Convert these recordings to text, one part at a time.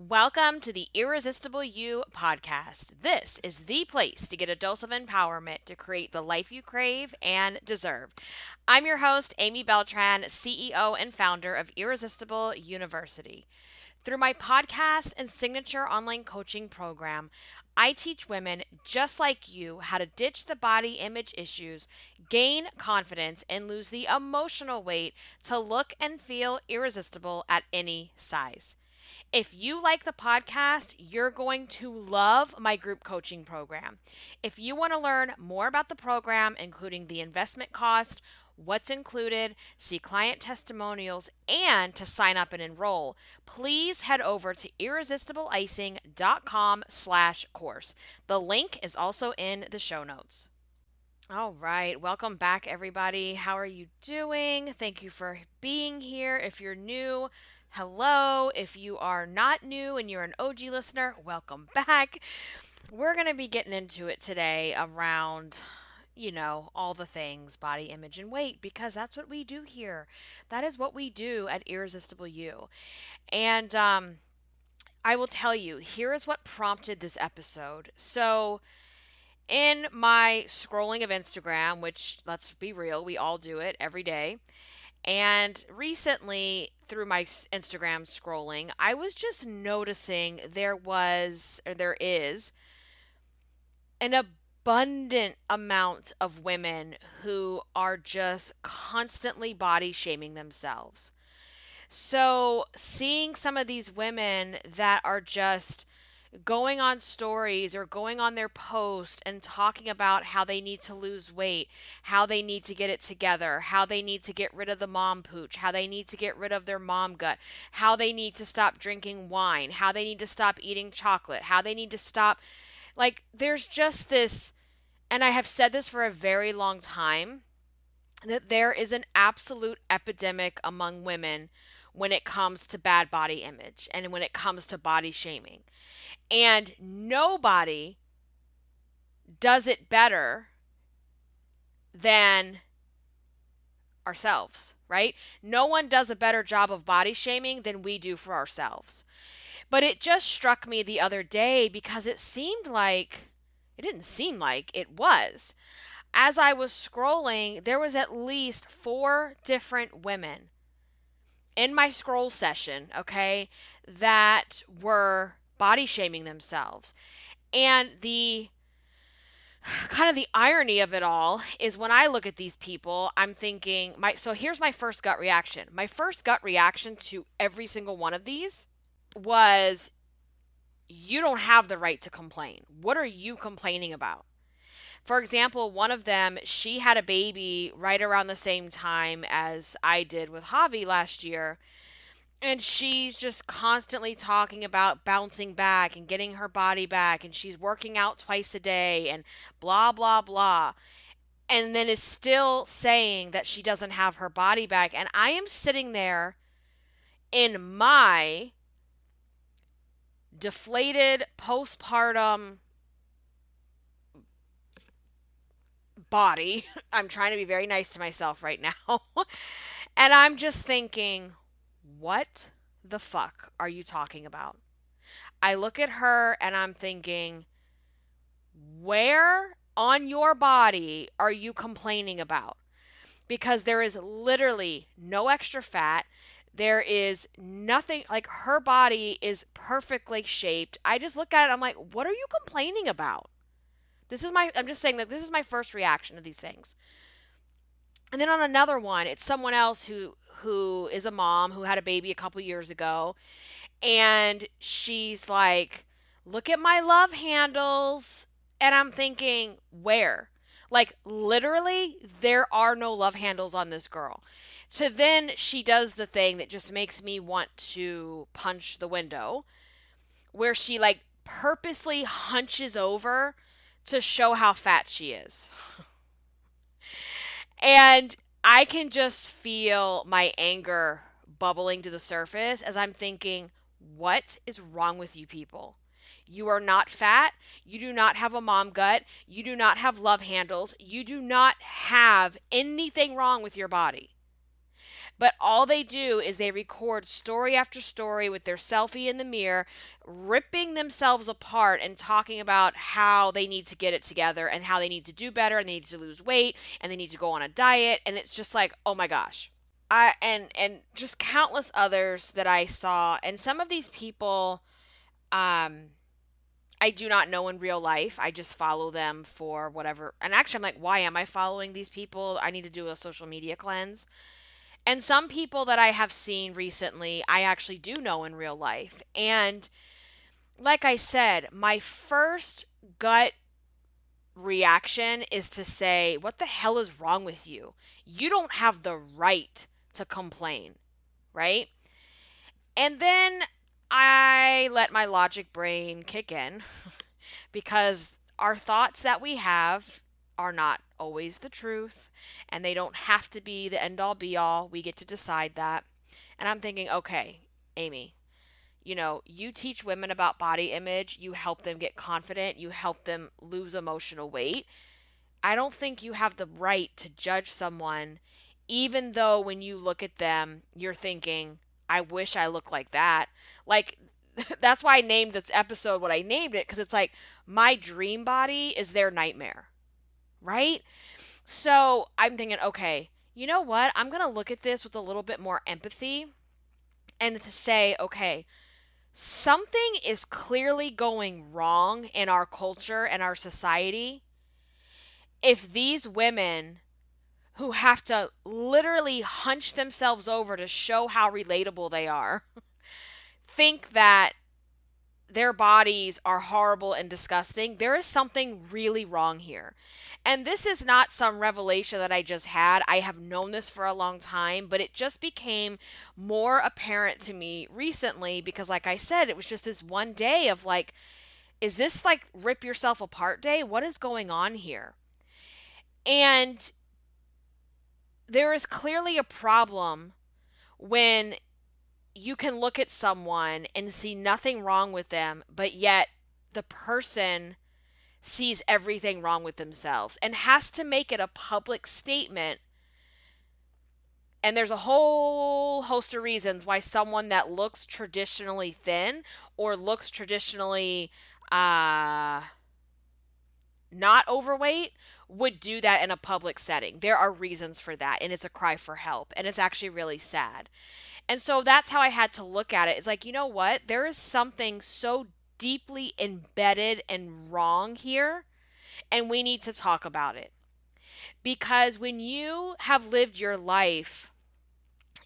Welcome to the Irresistible You podcast. This is the place to get a dose of empowerment to create the life you crave and deserve. I'm your host, Amy Beltran, CEO and founder of Irresistible University. Through my podcast and signature online coaching program, I teach women just like you how to ditch the body image issues, gain confidence, and lose the emotional weight to look and feel irresistible at any size. If you like the podcast, you're going to love my group coaching program. If you want to learn more about the program, including the investment cost, what's included, see client testimonials, and to sign up and enroll, please head over to irresistibleicing.com/course. The link is also in the show notes. All right, welcome back, everybody. How are you doing? Thank you for being here. If you're new, hello. If you are not new and you're an OG listener, welcome back. We're going to be getting into it today around, all the things body image and weight because that's what we do here. That is what we do at Irresistible You. And I will tell you, here is what prompted this episode. So, in my scrolling of Instagram, which let's be real, we all do it every day. And recently, through my Instagram scrolling, I was just noticing there is an abundant amount of women who are just constantly body shaming themselves. So, seeing some of these women that are just going on stories or going on their post and talking about how they need to lose weight, how they need to get it together, how they need to get rid of the mom pooch, how they need to get rid of their mom gut, how they need to stop drinking wine, how they need to stop eating chocolate, how they need to stop. Like, there's just this, and I have said this for a very long time, that there is an absolute epidemic among women when it comes to bad body image and when it comes to body shaming. And nobody does it better than ourselves, right? No one does a better job of body shaming than we do for ourselves. But it just struck me the other day because it didn't seem like it was. As I was scrolling, there was at least 4 different women in my scroll session, okay, that were body shaming themselves. And the irony of it all is when I look at these people, I'm thinking, so here's my first gut reaction. My first gut reaction to every single one of these was, you don't have the right to complain. What are you complaining about? For example, one of them, she had a baby right around the same time as I did with Javi last year. And she's just constantly talking about bouncing back and getting her body back. And she's working out twice a day and blah, blah, blah. And then is still saying that she doesn't have her body back. And I am sitting there in my deflated postpartum body. I'm trying to be very nice to myself right now. And I'm just thinking, what the fuck are you talking about? I look at her and I'm thinking, where on your body are you complaining about? Because there is literally no extra fat. There is nothing, like, her body is perfectly shaped. I just look at it, I'm like, what are you complaining about? I'm just saying that this is my first reaction to these things. And then on another one, it's someone else who is a mom who had a baby a couple years ago. And she's like, look at my love handles. And I'm thinking, where? Like, literally, there are no love handles on this girl. So then she does the thing that just makes me want to punch the window, where she, like, purposely hunches over to show how fat she is. And I can just feel my anger bubbling to the surface as I'm thinking, what is wrong with you people? You are not fat. You do not have a mom gut. You do not have love handles. You do not have anything wrong with your body. But all they do is they record story after story with their selfie in the mirror, ripping themselves apart and talking about how they need to get it together and how they need to do better and they need to lose weight and they need to go on a diet. And it's just like, oh my gosh. And just countless others that I saw. And some of these people, I do not know in real life. I just follow them for whatever. And actually, I'm like, why am I following these people? I need to do a social media cleanse. And some people that I have seen recently, I actually do know in real life. And like I said, my first gut reaction is to say, what the hell is wrong with you? You don't have the right to complain, right? And then I let my logic brain kick in because our thoughts that we have are not always the truth and they don't have to be the end all be all. We get to decide that. And I'm thinking, okay, Amy, you teach women about body image, you help them get confident, you help them lose emotional weight. I don't think you have the right to judge someone, even though when you look at them, you're thinking, I wish I looked like that. Like, that's why I named this episode what I named it, because it's like, my dream body is their nightmare, right? So I'm thinking, okay, you know what? I'm going to look at this with a little bit more empathy and to say, okay, something is clearly going wrong in our culture and our society if these women who have to literally hunch themselves over to show how relatable they are think that their bodies are horrible and disgusting. There is something really wrong here. And this is not some revelation that I just had. I have known this for a long time, but it just became more apparent to me recently because, like I said, it was just this one day of like, is this like rip yourself apart day? What is going on here? And there is clearly a problem when you can look at someone and see nothing wrong with them, but yet the person sees everything wrong with themselves and has to make it a public statement. And there's a whole host of reasons why someone that looks traditionally thin or looks traditionally not overweight would do that in a public setting. There are reasons for that, and it's a cry for help, and it's actually really sad. And so that's how I had to look at it. It's like, you know what? There is something so deeply embedded and wrong here, and we need to talk about it. Because when you have lived your life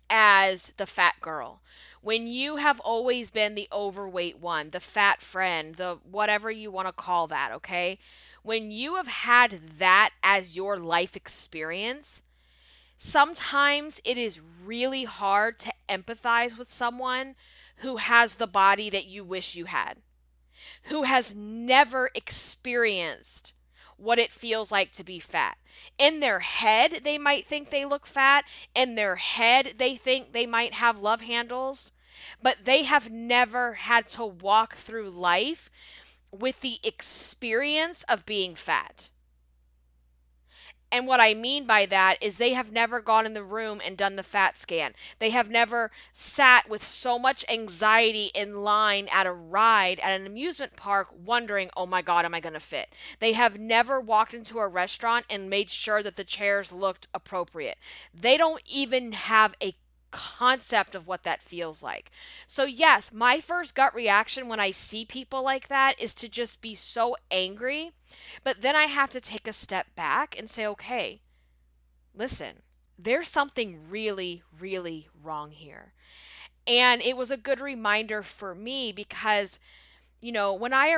as the fat girl, when you have always been the overweight one, the fat friend, the whatever you want to call that, okay? When you have had that as your life experience, sometimes it is really hard to empathize with someone who has the body that you wish you had, who has never experienced what it feels like to be fat. In their head, they might think they look fat. In their head, they think they might have love handles, but they have never had to walk through life with the experience of being fat. And what I mean by that is they have never gone in the room and done the fat scan. They have never sat with so much anxiety in line at a ride at an amusement park wondering, oh my God, am I going to fit? They have never walked into a restaurant and made sure that the chairs looked appropriate. They don't even have a concept of what that feels like. So yes, my first gut reaction when I see people like that is to just be so angry, but then I have to take a step back and say, okay, listen, there's something really, really wrong here. And it was a good reminder for me because, when I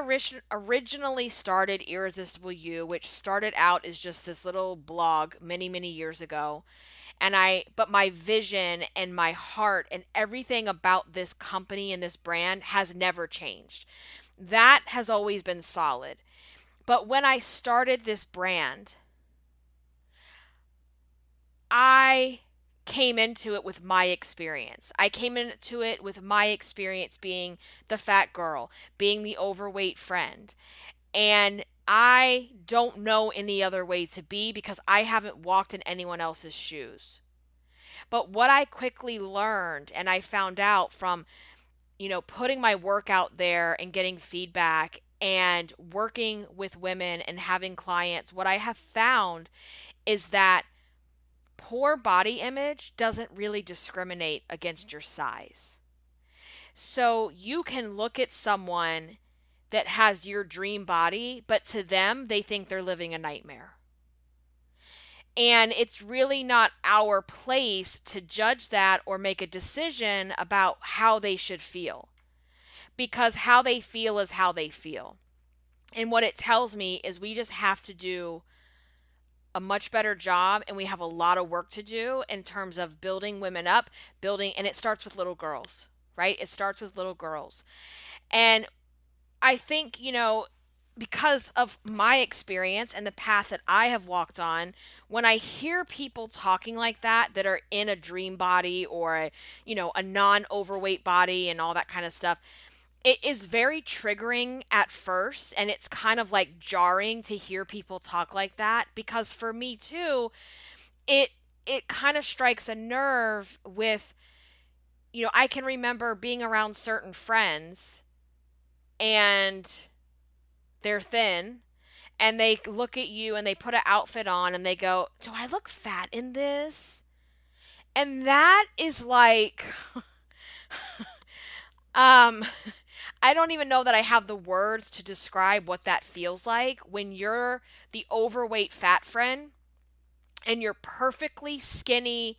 originally started Irresistible You, which started out as just this little blog many, many years ago, but my vision and my heart and everything about this company and this brand has never changed. That has always been solid. But when I started this brand, I came into it with my experience. I came into it with my experience being the fat girl, being the overweight friend. And I don't know any other way to be because I haven't walked in anyone else's shoes. But what I quickly learned and I found out from, putting my work out there and getting feedback and working with women and having clients, what I have found is that poor body image doesn't really discriminate against your size. So you can look at someone that has your dream body, but to them, they think they're living a nightmare. And it's really not our place to judge that or make a decision about how they should feel, because how they feel is how they feel. And what it tells me is we just have to do a much better job, and we have a lot of work to do in terms of building women up, and it starts with little girls, right? It starts with little girls. And I think, because of my experience and the path that I have walked on, when I hear people talking like that are in a dream body or a non-overweight body and all that kind of stuff, it is very triggering at first, and it's kind of like jarring to hear people talk like that, because for me too, it kind of strikes a nerve with, I can remember being around certain friends and they're thin and they look at you and they put an outfit on and they go, "Do I look fat in this?" And that is like um I don't even know that I have the words to describe what that feels like when you're the overweight fat friend and your perfectly skinny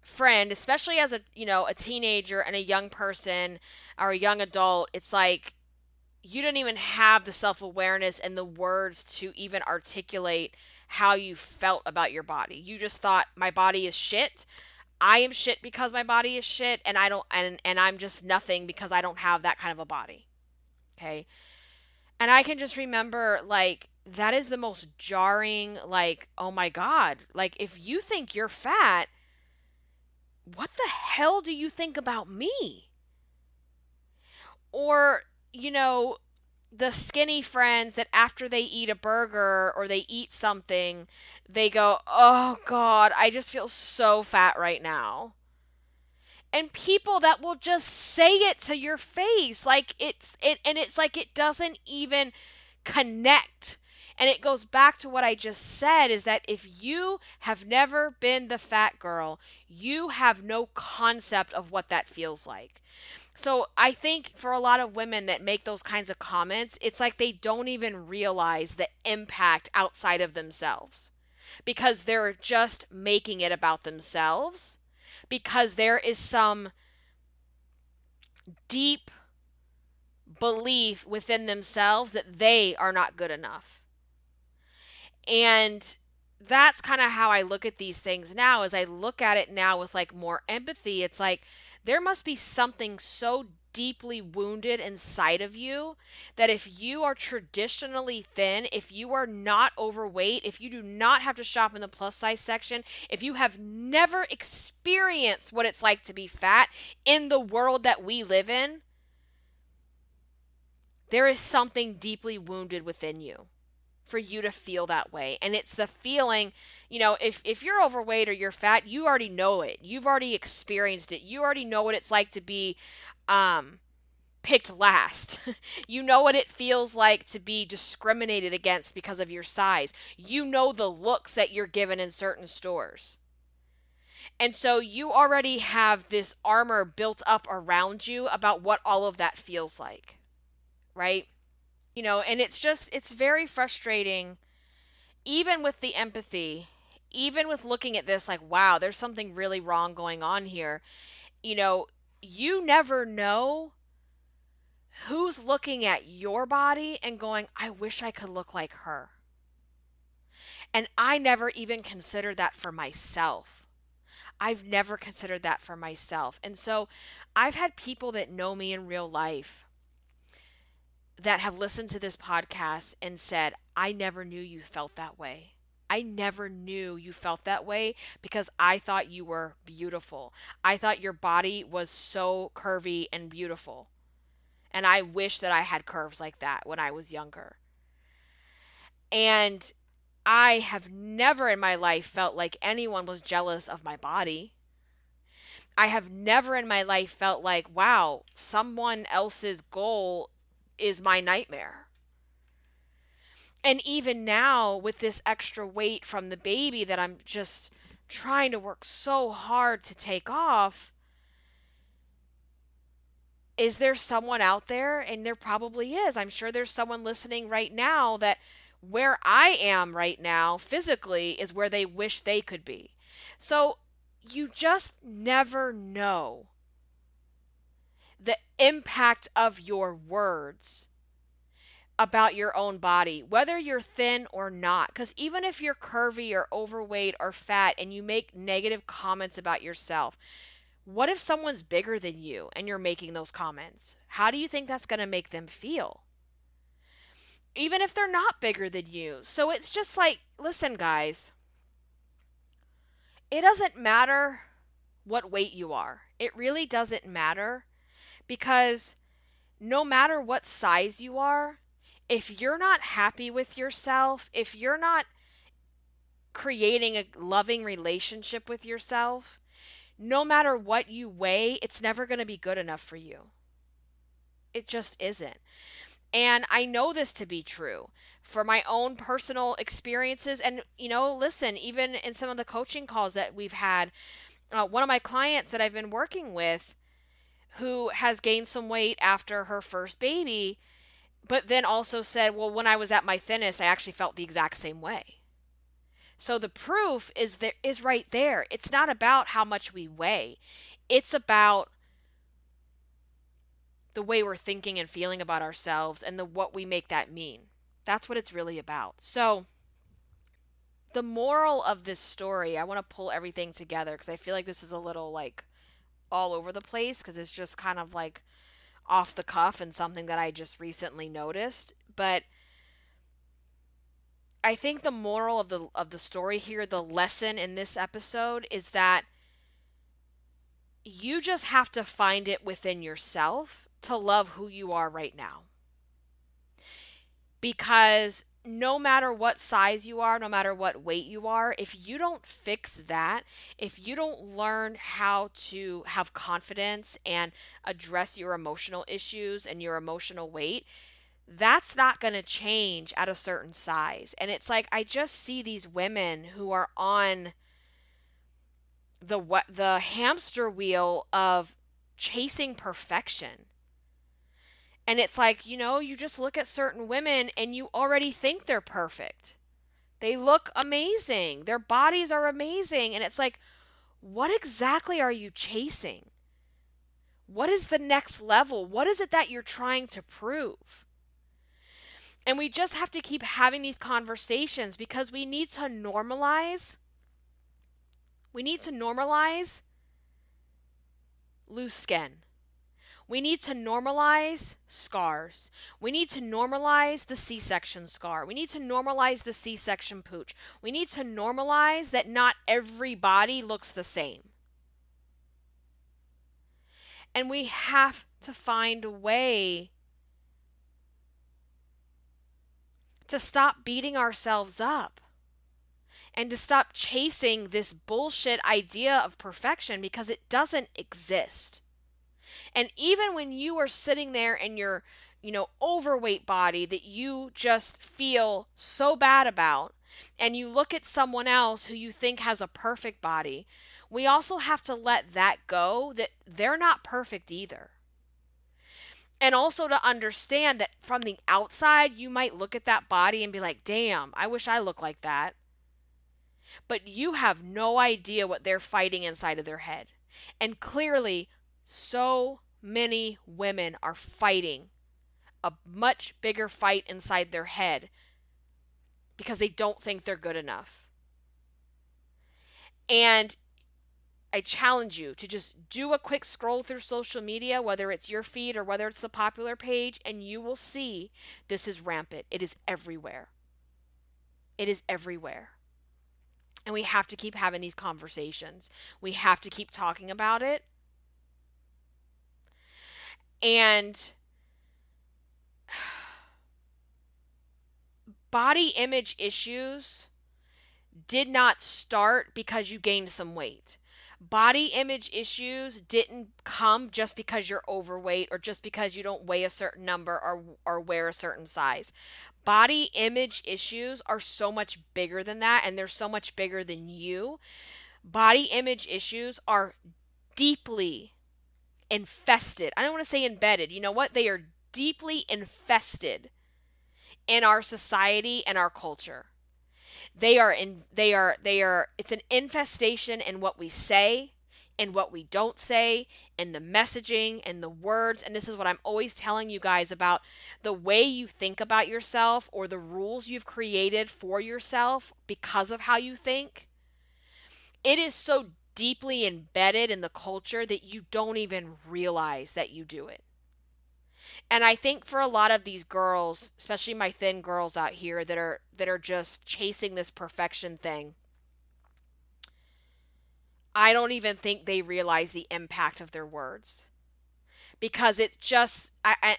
friend, especially as a teenager and a young person or a young adult. It's like you don't even have the self-awareness and the words to even articulate how you felt about your body. You just thought, my body is shit. I am shit because my body is shit, and I don't and I'm just nothing because I don't have that kind of a body. Okay? And I can just remember, like, that is the most jarring, like, oh my God. Like, if you think you're fat, what the hell do you think about me? Or, the skinny friends that after they eat a burger or they eat something, they go, "Oh God, I just feel so fat right now." And people that will just say it to your face, like it's like it doesn't even connect. And it goes back to what I just said, is that if you have never been the fat girl, you have no concept of what that feels like. So I think for a lot of women that make those kinds of comments, it's like they don't even realize the impact outside of themselves, because they're just making it about themselves, because there is some deep belief within themselves that they are not good enough. And that's kind of how I look at these things now. As I look at it now with like more empathy, it's like there must be something so deeply wounded inside of you that if you are traditionally thin, if you are not overweight, if you do not have to shop in the plus size section, if you have never experienced what it's like to be fat in the world that we live in, there is something deeply wounded within you for you to feel that way. And it's the feeling, if you're overweight or you're fat, you already know it. You've already experienced it. You already know what it's like to be picked last. You know what it feels like to be discriminated against because of your size. You know the looks that you're given in certain stores. And so you already have this armor built up around you about what all of that feels like, right? And it's very frustrating, even with the empathy, even with looking at this like, wow, there's something really wrong going on here. You never know who's looking at your body and going, I wish I could look like her. And I never even considered that for myself. I've never considered that for myself. And so I've had people that know me in real life that have listened to this podcast and said, I never knew you felt that way. I never knew you felt that way because I thought you were beautiful. I thought your body was so curvy and beautiful. And I wish that I had curves like that when I was younger. And I have never in my life felt like anyone was jealous of my body. I have never in my life felt like, wow, someone else's goal is my nightmare. And even now, with this extra weight from the baby that I'm just trying to work so hard to take off, is there someone out there? And there probably is. I'm sure there's someone listening right now that where I am right now physically is where they wish they could be. So you just never know the impact of your words about your own body, whether you're thin or not. Because even if you're curvy or overweight or fat and you make negative comments about yourself, what if someone's bigger than you and you're making those comments? How do you think that's going to make them feel? Even if they're not bigger than you. So it's just like, listen, guys, it doesn't matter what weight you are. It really doesn't matter, because no matter what size you are, if you're not happy with yourself, if you're not creating a loving relationship with yourself, no matter what you weigh, it's never going to be good enough for you. It just isn't. And I know this to be true for my own personal experiences. And, listen, even in some of the coaching calls that we've had, one of my clients that I've been working with who has gained some weight after her first baby, but then also said, well, when I was at my thinnest, I actually felt the exact same way. So the proof is right there. It's not about how much we weigh. It's about the way we're thinking and feeling about ourselves and what we make that mean. That's what it's really about. So the moral of this story, I want to pull everything together because I feel like this is a little like all over the place because it's just kind of like off the cuff and something that I just recently noticed. But I think the moral of the story here, the lesson in this episode, is that you just have to find it within yourself to love who you are right now. Because no matter what size you are, no matter what weight you are, if you don't fix that, if you don't learn how to have confidence and address your emotional issues and your emotional weight, that's not going to change at a certain size. And it's like, I just see these women who are on the hamster wheel of chasing perfection. And it's like, you just look at certain women and you already think they're perfect. They look amazing. Their bodies are amazing. And it's like, what exactly are you chasing? What is the next level? What is it that you're trying to prove? And we just have to keep having these conversations because we need to normalize. We need to normalize loose skin. We need to normalize scars. We need to normalize the C-section scar. We need to normalize the C-section pooch. We need to normalize that not every body looks the same. And we have to find a way to stop beating ourselves up and to stop chasing this bullshit idea of perfection because it doesn't exist. And even when you are sitting there in your, overweight body that you just feel so bad about, and you look at someone else who you think has a perfect body, we also have to let that go, that they're not perfect either. And also to understand that from the outside, you might look at that body and be like, damn, I wish I looked like that. But you have no idea what they're fighting inside of their head. And clearly, so many women are fighting a much bigger fight inside their head because they don't think they're good enough. And I challenge you to just do a quick scroll through social media, whether it's your feed or whether it's the popular page, and you will see this is rampant. It is everywhere. It is everywhere. And we have to keep having these conversations. We have to keep talking about it. And body image issues did not start because you gained some weight. Body image issues didn't come just because you're overweight or just because you don't weigh a certain number or wear a certain size. Body image issues are so much bigger than that, and they're so much bigger than you. Body image issues are deeply infested. I don't want to say embedded. You know what? They are deeply infested in our society and our culture. It's an infestation in what we say, in what we don't say, in the messaging, and the words. And this is what I'm always telling you guys about the way you think about yourself or the rules you've created for yourself because of how you think. It is so deeply embedded in the culture that you don't even realize that you do it. And I think for a lot of these girls, especially my thin girls out here that are just chasing this perfection thing, I don't even think they realize the impact of their words. Because it's just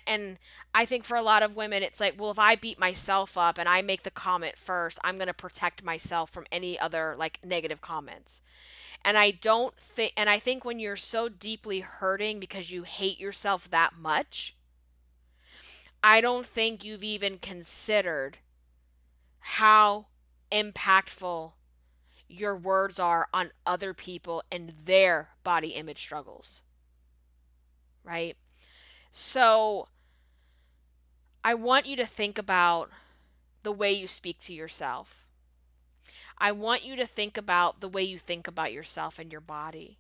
and I think for a lot of women it's like, well, if I beat myself up and I make the comment first, I'm going to protect myself from any other like negative comments. And I think when you're so deeply hurting because you hate yourself that much, I don't think you've even considered how impactful your words are on other people and their body image struggles. Right? So I want you to think about the way you speak to yourself. I want you to think about the way you think about yourself and your body.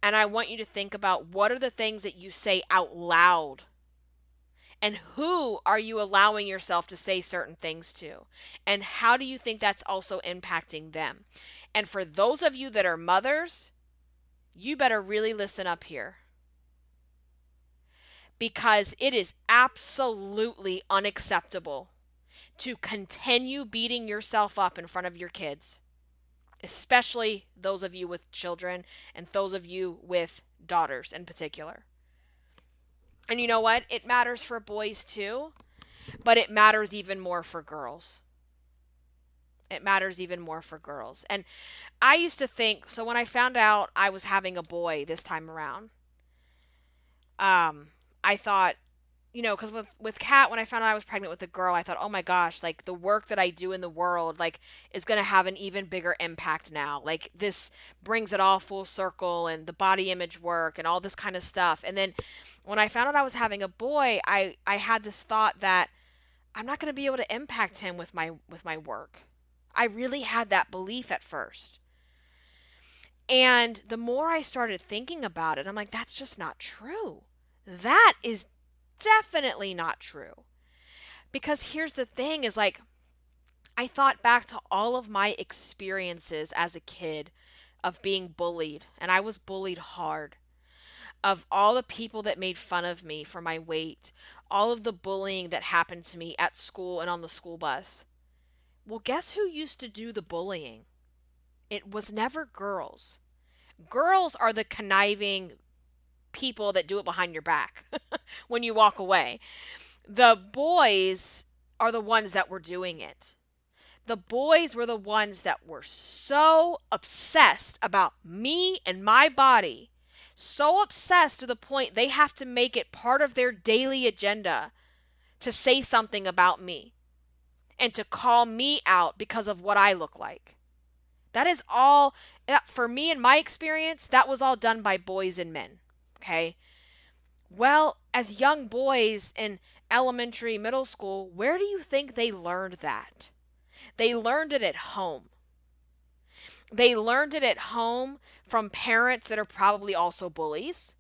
And I want you to think about what are the things that you say out loud. And who are you allowing yourself to say certain things to? And how do you think that's also impacting them? And for those of you that are mothers, you better really listen up here. Because it is absolutely unacceptable to continue beating yourself up in front of your kids, especially those of you with children and those of you with daughters in particular. And you know what? It matters for boys too, but it matters even more for girls. It matters even more for girls. And I used to think, so when I found out I was having a boy this time around, I thought, because with Kat, when I found out I was pregnant with a girl, I thought, oh my gosh, like the work that I do in the world, like is going to have an even bigger impact now. Like this brings it all full circle and the body image work and all this kind of stuff. And then when I found out I was having a boy, I had this thought that I'm not going to be able to impact him with my work. I really had that belief at first. And the more I started thinking about it, I'm like, that's just not true. That is definitely not true. Because here's the thing is like, I thought back to all of my experiences as a kid of being bullied, and I was bullied hard. Of all the people that made fun of me for my weight, all of the bullying that happened to me at school and on the school bus. Well, guess who used to do the bullying? It was never girls. Girls are the conniving people that do it behind your back when you walk away. The boys are the ones that were doing it. The boys were the ones that were so obsessed about me and my body, so obsessed to the point they have to make it part of their daily agenda to say something about me and to call me out because of what I look like. That is all, for me in my experience, that was all done by boys and men. Okay? Well, as young boys in elementary, middle school, where do you think they learned that? They learned it at home. They learned it at home from parents that are probably also bullies.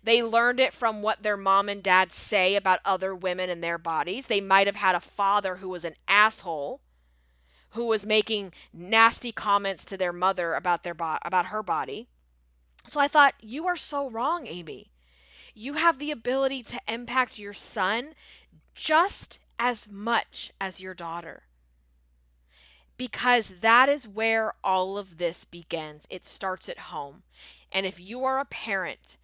They learned it from what their mom and dad say about other women and their bodies. They might have had a father who was an asshole, who was making nasty comments to their mother about about her body. So I thought, you are so wrong, Amy. You have the ability to impact your son just as much as your daughter. Because that is where all of this begins. It starts at home. And if you are a parent,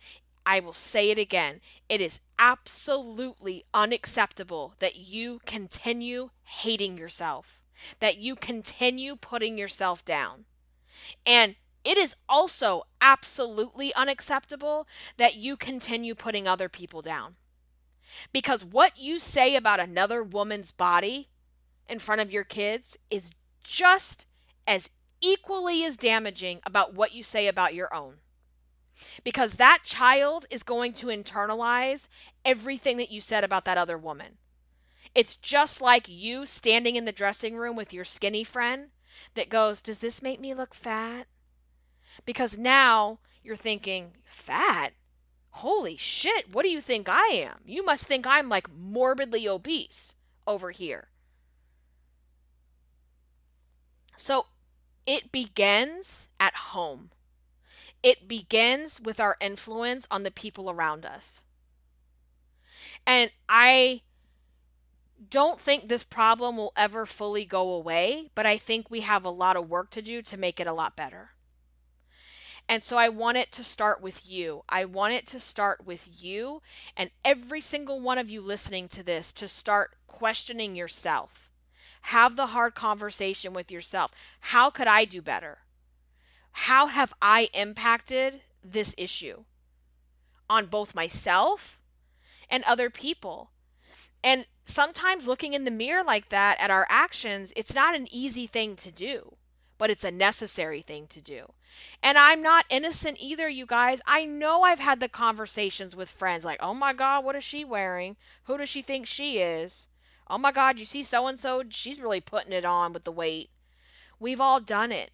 I will say it again, it is absolutely unacceptable that you continue hating yourself, that you continue putting yourself down. And it is also absolutely unacceptable that you continue putting other people down. Because what you say about another woman's body in front of your kids is just as equally as damaging about what you say about your own. Because that child is going to internalize everything that you said about that other woman. It's just like you standing in the dressing room with your skinny friend that goes, "Does this make me look fat?" Because now you're thinking, "Fat? Holy shit, what do you think I am? You must think I'm like morbidly obese over here." So it begins at home. It begins with our influence on the people around us. And I don't think this problem will ever fully go away, but I think we have a lot of work to do to make it a lot better. And so I want it to start with you. I want it to start with you and every single one of you listening to this to start questioning yourself. Have the hard conversation with yourself. How could I do better? How have I impacted this issue on both myself and other people? And sometimes looking in the mirror like that at our actions, it's not an easy thing to do, but it's a necessary thing to do. And I'm not innocent either, you guys. I know I've had the conversations with friends like, "Oh my God, what is she wearing? Who does she think she is? Oh my God, you see so and so? She's really putting it on with the weight." We've all done it.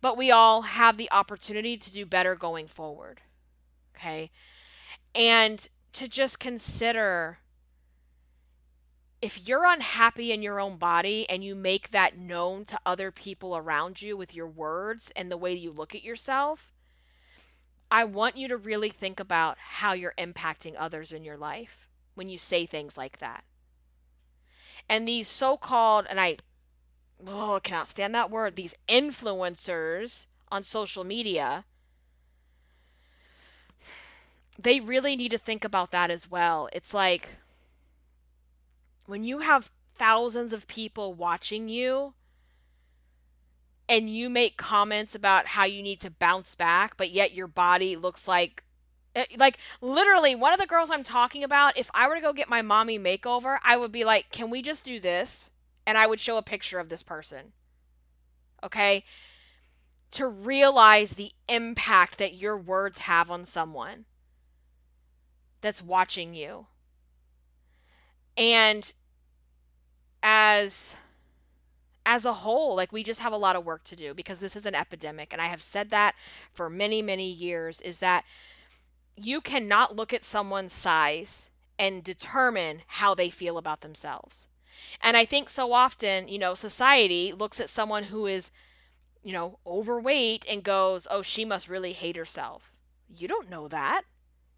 But we all have the opportunity to do better going forward. Okay? And to just consider, if you're unhappy in your own body and you make that known to other people around you with your words and the way you look at yourself, I want you to really think about how you're impacting others in your life when you say things like that. And these so-called, and I cannot stand that word, these influencers on social media, they really need to think about that as well. It's like, when you have thousands of people watching you and you make comments about how you need to bounce back, but yet your body looks like literally one of the girls I'm talking about, if I were to go get my mommy makeover, I would be like, "Can we just do this?" And I would show a picture of this person. Okay? To realize the impact that your words have on someone that's watching you. And as a whole, like, we just have a lot of work to do because this is an epidemic. And I have said that for many, many years, is that you cannot look at someone's size and determine how they feel about themselves. And I think so often, society looks at someone who is, overweight and goes, "Oh, she must really hate herself." You don't know that.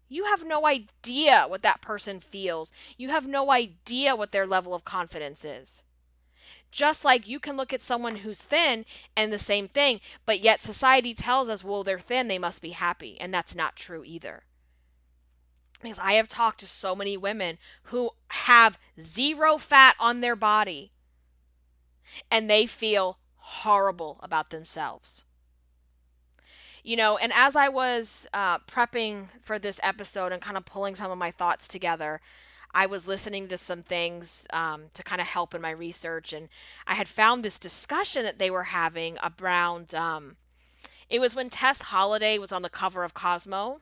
You have no idea what that person feels. You have no idea what their level of confidence is. Just like you can look at someone who's thin and the same thing, but yet society tells us, well, they're thin, they must be happy. And that's not true either. Because I have talked to so many women who have zero fat on their body and they feel horrible about themselves. And as I was prepping for this episode and kind of pulling some of my thoughts together, I was listening to some things to kind of help in my research, and I had found this discussion that they were having around, it was when Tess Holliday was on the cover of Cosmo,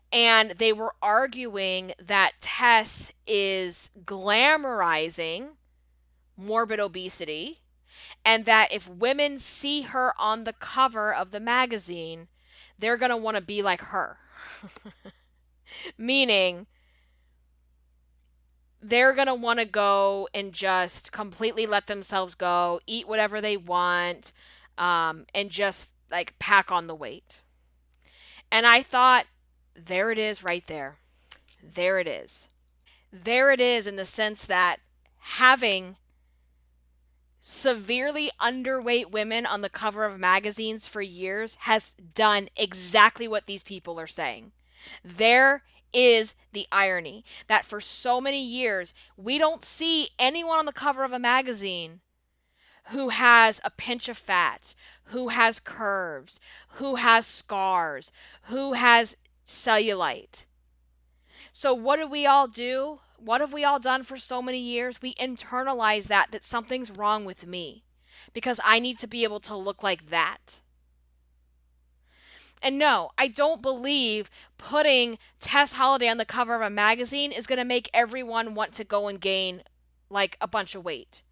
and they were arguing that Tess is glamorizing morbid obesity, and that if women see her on the cover of the magazine, they're going to want to be like her. Meaning, they're going to want to go and just completely let themselves go, eat whatever they want, and just like pack on the weight. And I thought, there it is right there. There it is. There it is, in the sense that having severely underweight women on the cover of magazines for years has done exactly what these people are saying. There is the irony that for so many years, we don't see anyone on the cover of a magazine who has a pinch of fat, who has curves, who has scars, who has cellulite. So what do we all do? What have we all done for so many years? We internalize that something's wrong with me because I need to be able to look like that. And no, I don't believe putting Tess Holliday on the cover of a magazine is going to make everyone want to go and gain like a bunch of weight.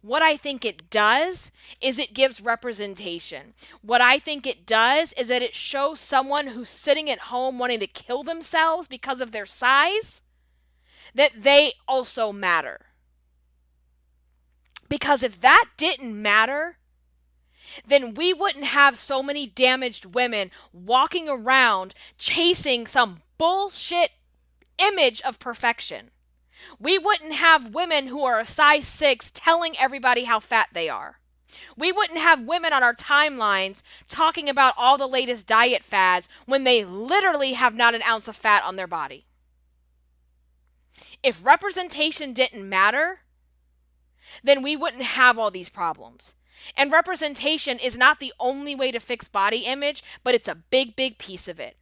What I think it does is it gives representation. What I think it does is that it shows someone who's sitting at home wanting to kill themselves because of their size that they also matter. Because if that didn't matter, then we wouldn't have so many damaged women walking around chasing some bullshit image of perfection. We wouldn't have women who are a size 6 telling everybody how fat they are. We wouldn't have women on our timelines talking about all the latest diet fads when they literally have not an ounce of fat on their body. If representation didn't matter, then we wouldn't have all these problems. And representation is not the only way to fix body image, but it's a big, big piece of it.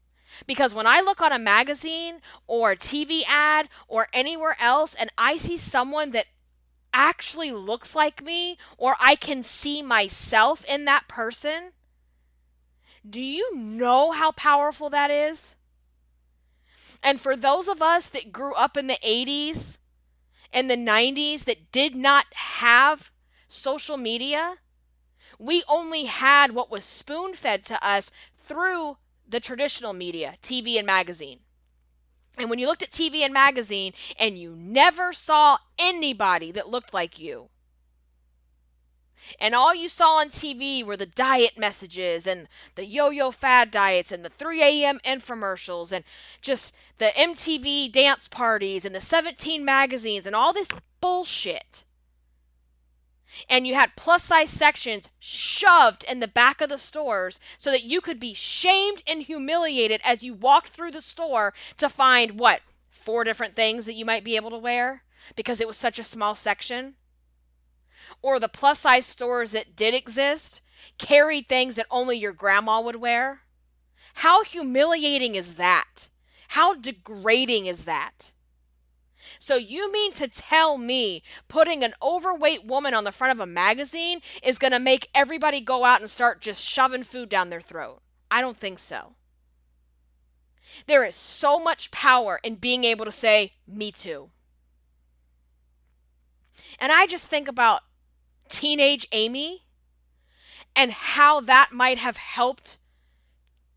Because when I look on a magazine or a TV ad or anywhere else and I see someone that actually looks like me or I can see myself in that person, do you know how powerful that is? And for those of us that grew up in the 80s and the 90s that did not have social media, we only had what was spoon-fed to us through the traditional media, TV and magazine. And when you looked at TV and magazine and you never saw anybody that looked like you, and all you saw on TV were the diet messages and the yo-yo fad diets and the 3 a.m. infomercials and just the MTV dance parties and the 17 magazines and all this bullshit. And you had plus size sections shoved in the back of the stores so that you could be shamed and humiliated as you walked through the store to find, 4 different things that you might be able to wear because it was such a small section? Or the plus size stores that did exist carried things that only your grandma would wear? How humiliating is that? How degrading is that? So you mean to tell me putting an overweight woman on the front of a magazine is going to make everybody go out and start just shoving food down their throat? I don't think so. There is so much power in being able to say, me too. And I just think about teenage Amy and how that might have helped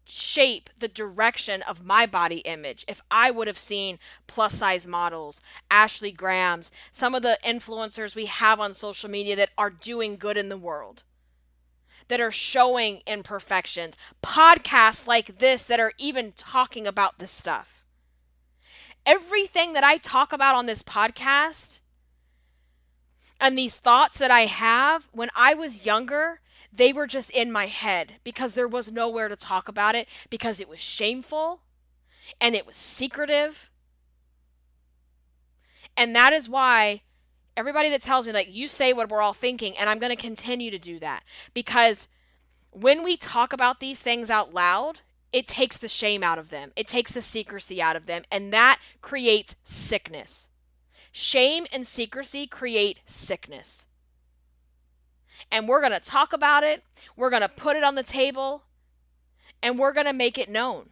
shape the direction of my body image if I would have seen plus size models, Ashley Grahams, some of the influencers we have on social media that are doing good in the world, that are showing imperfections, podcasts like this that are even talking about this stuff. Everything that I talk about on this podcast and these thoughts that I have when I was younger, they were just in my head because there was nowhere to talk about it because it was shameful and it was secretive. And that is why everybody that tells me, like, you say what we're all thinking, and I'm going to continue to do that. Because when we talk about these things out loud, it takes the shame out of them. It takes the secrecy out of them. And that creates sickness. Shame and secrecy create sickness. And we're going to talk about it. We're going to put it on the table. And we're going to make it known.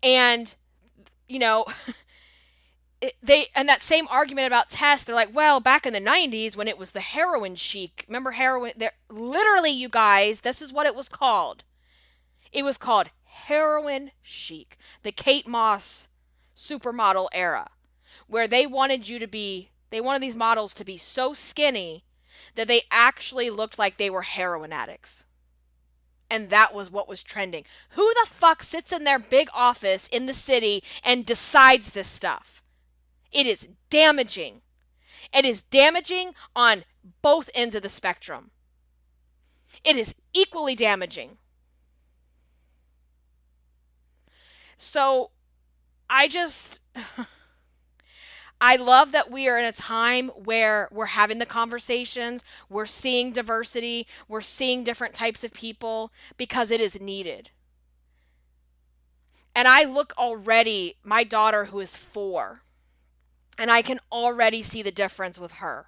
And, you know, and that same argument about Tess, they're like, well, back in the 90s when it was the heroin chic. Remember heroin? Literally, you guys, this is what it was called. It was called heroin chic. The Kate Moss supermodel era. Where they wanted these models to be so skinny that they actually looked like they were heroin addicts. And that was what was trending. Who the fuck sits in their big office in the city and decides this stuff? It is damaging. It is damaging on both ends of the spectrum. It is equally damaging. So, I love that we are in a time where we're having the conversations, we're seeing diversity, we're seeing different types of people because it is needed. And I look already, my daughter who is 4, and I can already see the difference with her,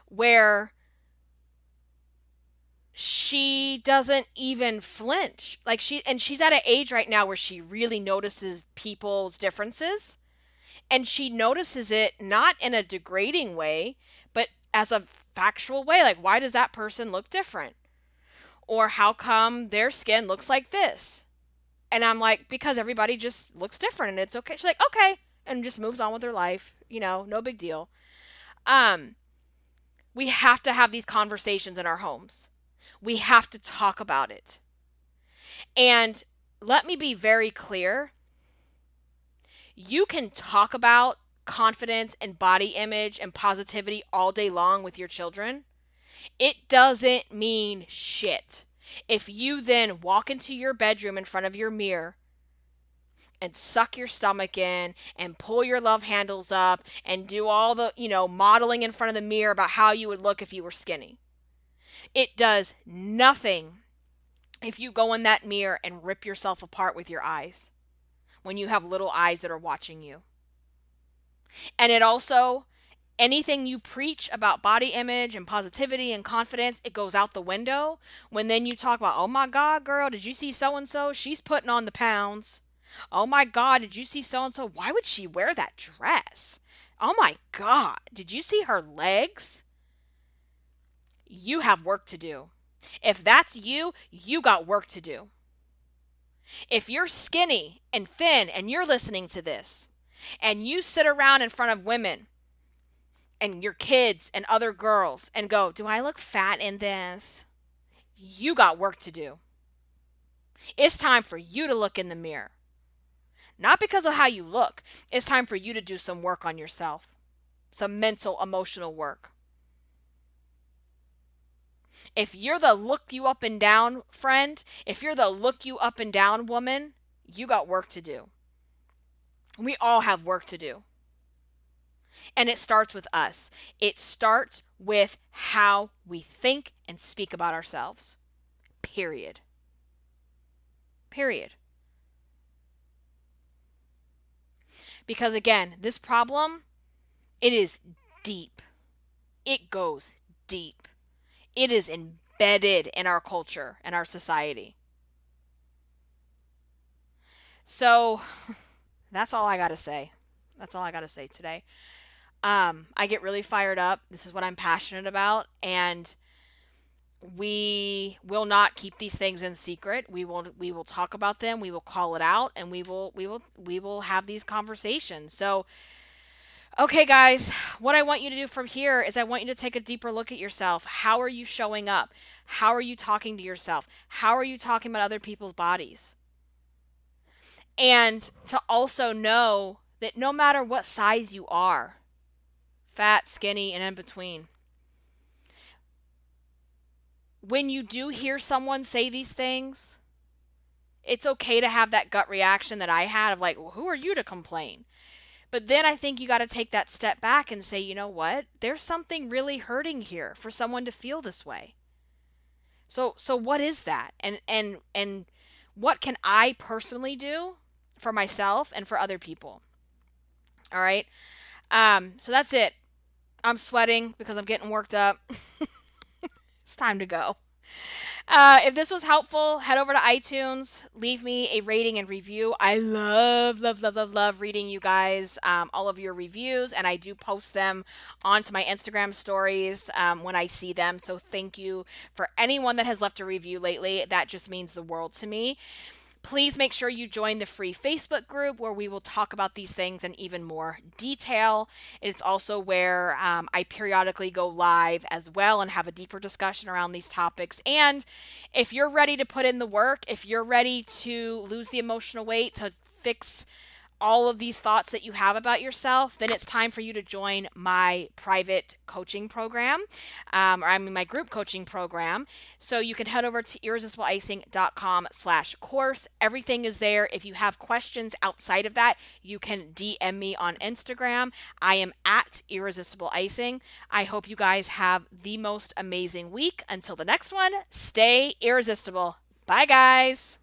where she doesn't even flinch. Like she's at an age right now where she really notices people's differences, and she notices it not in a degrading way, but as a factual way. Like, why does that person look different? Or how come their skin looks like this? And I'm like, because everybody just looks different and it's okay. She's like, okay, and just moves on with her life. No big deal. Um, we have to have these conversations in our homes. We have to talk about it. And let me be very clear. You can talk about confidence and body image and positivity all day long with your children. It doesn't mean shit if you then walk into your bedroom in front of your mirror and suck your stomach in and pull your love handles up and do all the, modeling in front of the mirror about how you would look if you were skinny. It does nothing if you go in that mirror and rip yourself apart with your eyes when you have little eyes that are watching you. And it also, anything you preach about body image and positivity and confidence, it goes out the window when then you talk about, oh my God, girl, did you see so-and-so? She's putting on the pounds. Oh my God, did you see so-and-so? Why would she wear that dress? Oh my God, did you see her legs? You have work to do. If that's you, you got work to do. If you're skinny and thin and you're listening to this, and you sit around in front of women and your kids and other girls and go, do I look fat in this? You got work to do. It's time for you to look in the mirror. Not because of how you look. It's time for you to do some work on yourself. Some mental, emotional work. If you're the look you up and down friend, if you're the look you up and down woman, you got work to do. We all have work to do. And it starts with us. It starts with how we think and speak about ourselves. Period. Period. Because again, this problem, it is deep. It goes deep. It is embedded in our culture and our society. So that's all I got to say. That's all I got to say today. I get really fired up. This is what I'm passionate about. And we will not keep these things in secret. We will talk about them. We will call it out, and we will have these conversations. So, okay, guys, what I want you to do from here is I want you to take a deeper look at yourself. How are you showing up? How are you talking to yourself? How are you talking about other people's bodies? And to also know that no matter what size you are, fat, skinny, and in between, when you do hear someone say these things, it's okay to have that gut reaction that I had of like, well, who are you to complain? But then I think you got to take that step back and say, you know what? There's something really hurting here for someone to feel this way. So what is that? And what can I personally do for myself and for other people? All right. So that's it. I'm sweating because I'm getting worked up. It's time to go. If this was helpful, head over to iTunes, leave me a rating and review. I love reading you guys, all of your reviews, and I do post them onto my Instagram stories when I see them. So thank you for anyone that has left a review lately. That just means the world to me. Please make sure you join the free Facebook group where we will talk about these things in even more detail. It's also where I periodically go live as well and have a deeper discussion around these topics. And if you're ready to put in the work, if you're ready to lose the emotional weight, to fix all of these thoughts that you have about yourself, then it's time for you to join my private coaching program, my group coaching program. So you can head over to irresistibleicing.com/course. Everything is there. If you have questions outside of that, you can DM me on Instagram. I am at Irresistible Icing. I hope you guys have the most amazing week. Until the next one, stay irresistible. Bye, guys.